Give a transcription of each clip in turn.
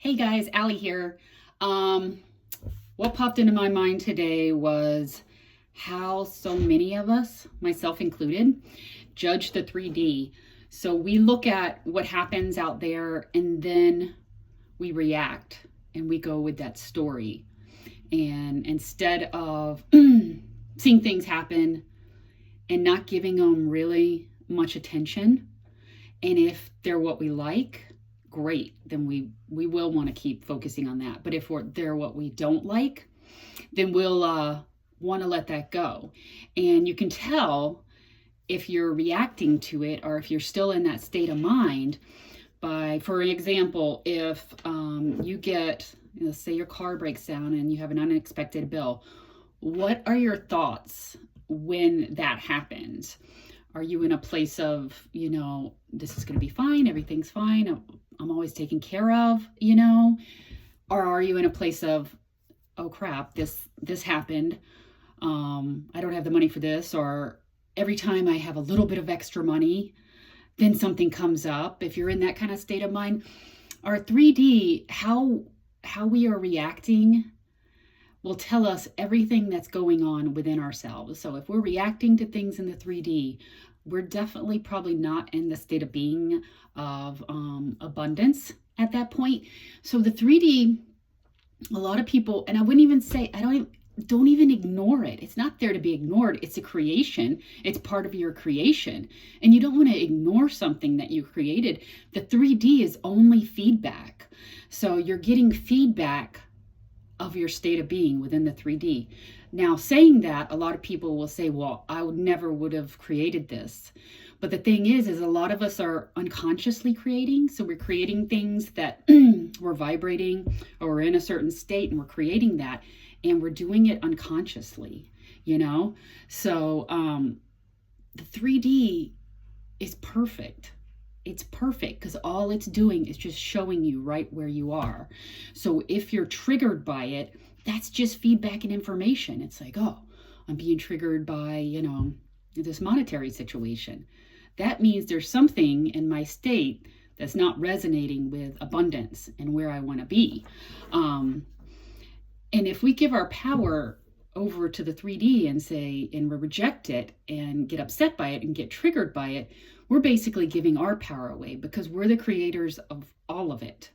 Hey guys, Allie here. What popped into my mind today was how so many of us, myself included, judge the 3D. So we look at what happens out there and then we react and we go with that story. And instead of seeing things happen and not giving them really much attention, and if they're what we like, great, then we will want to keep focusing on that. But if they're what we don't like, then we'll want to let that go. And you can tell if you're reacting to it or if you're still in that state of mind by, for example, if you get, say your car breaks down and you have an unexpected bill, what are your thoughts when that happens? Are you in a place of, this is going to be fine, everything's fine, I'm always taken care of, or are you in a place of, oh crap, this happened, I don't have the money for this, or every time I have a little bit of extra money, then something comes up. If you're in that kind of state of mind, our 3D, how we are reacting will tell us everything that's going on within ourselves. So if we're reacting to things in the 3D, we're definitely probably not in the state of being of abundance at that point. So the 3D, a lot of people, and I wouldn't even say, don't even ignore it. It's not there to be ignored. It's a creation. It's part of your creation. And you don't want to ignore something that you created. The 3D is only feedback. So you're getting feedback of your state of being within the 3D. Now, saying that, a lot of people will say, well, I never would have created this. But the thing is a lot of us are unconsciously creating. So we're creating things that we're vibrating, or we're in a certain state and we're creating that, and we're doing it unconsciously, So the 3D is perfect. It's perfect because all it's doing is just showing you right where you are. So if you're triggered by it, that's just feedback and information. It's like, oh, I'm being triggered by, this monetary situation. That means there's something in my state that's not resonating with abundance and where I want to be. And if we give our power over to the 3D and we reject it and get upset by it and get triggered by it, we're basically giving our power away because we're the creators of all of it.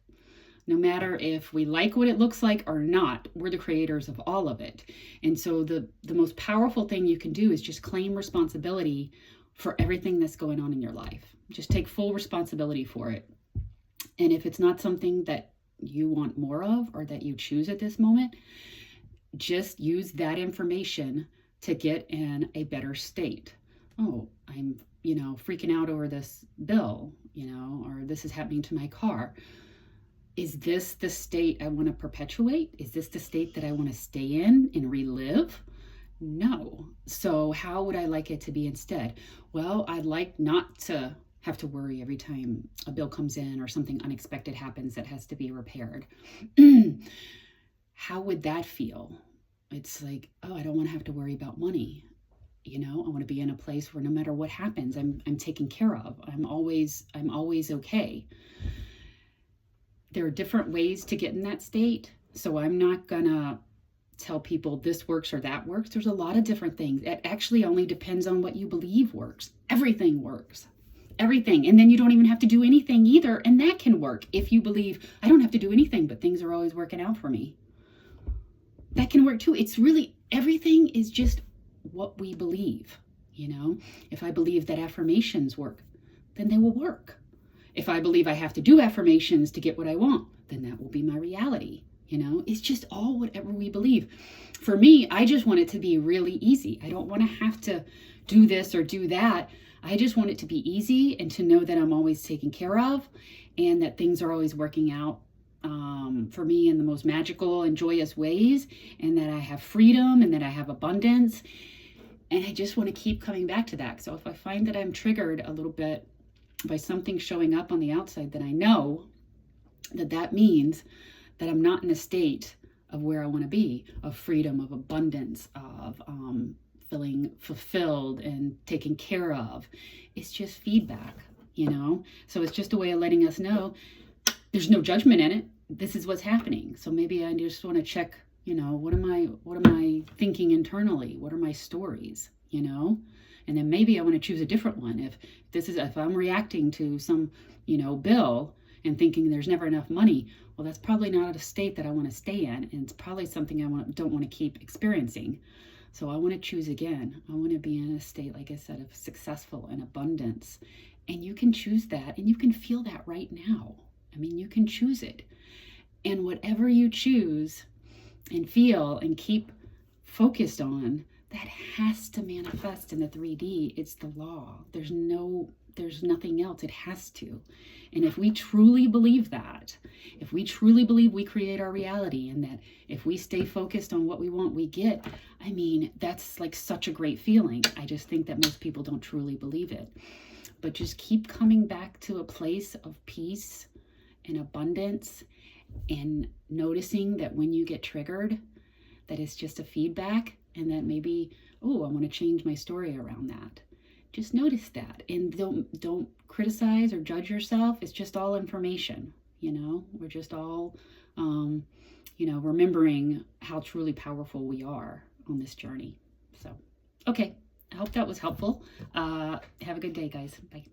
No matter if we like what it looks like or not, we're the creators of all of it. And so the most powerful thing you can do is just claim responsibility for everything that's going on in your life. Just take full responsibility for it. And if it's not something that you want more of or that you choose at this moment, just use that information to get in a better state. Oh, I'm, freaking out over this bill, or this is happening to my car. Is this the state I want to perpetuate? Is this the state that I want to stay in and relive? No. So how would I like it to be instead? Well, I'd like not to have to worry every time a bill comes in or something unexpected happens that has to be repaired. How would that feel? It's like, oh, I don't want to have to worry about money. I want to be in a place where no matter what happens, I'm taken care of. I'm always okay. There are different ways to get in that state. So I'm not gonna tell people this works or that works. There's a lot of different things. It actually only depends on what you believe works. Everything works. Everything. And then you don't even have to do anything either. And that can work if you believe I don't have to do anything, but things are always working out for me. That can work too. It's really, everything is just what we believe. If I believe that affirmations work, then they will work. If I believe I have to do affirmations to get what I want, then that will be my reality. It's just all whatever we believe. For me, I just want it to be really easy. I don't want to have to do this or do that. I just want it to be easy and to know that I'm always taken care of and that things are always working out for me in the most magical and joyous ways, and that I have freedom and that I have abundance. And I just want to keep coming back to that. So if I find that I'm triggered a little bit by something showing up on the outside, then I know that means that I'm not in a state of where I want to be, of freedom, of abundance, of feeling fulfilled and taken care of. It's just feedback, So it's just a way of letting us know there's no judgment in it. this is what's happening. So maybe I just want to check, what am I thinking internally? What are my stories, And then maybe I want to choose a different one. If I'm reacting to some, bill and thinking there's never enough money, well, that's probably not a state that I want to stay in. And it's probably something don't want to keep experiencing. So I want to choose again. I want to be in a state, like I said, of successful and abundance. And you can choose that, and you can feel that right now. I mean, you can choose it. And whatever you choose and feel and keep focused on, that has to manifest in the 3D. It's the law. There's nothing else. It has to. And if we truly believe that, if we truly believe we create our reality, and that if we stay focused on what we want, we get, I mean, that's like such a great feeling. I just think that most people don't truly believe it. But just keep coming back to a place of peace and abundance, and noticing that when you get triggered, that it's just a feedback, and that maybe, I want to change my story around that. Just notice that, and don't criticize or judge yourself. It's just all information, We're just all, remembering how truly powerful we are on this journey. So, okay. I hope that was helpful. Have a good day, guys. Bye.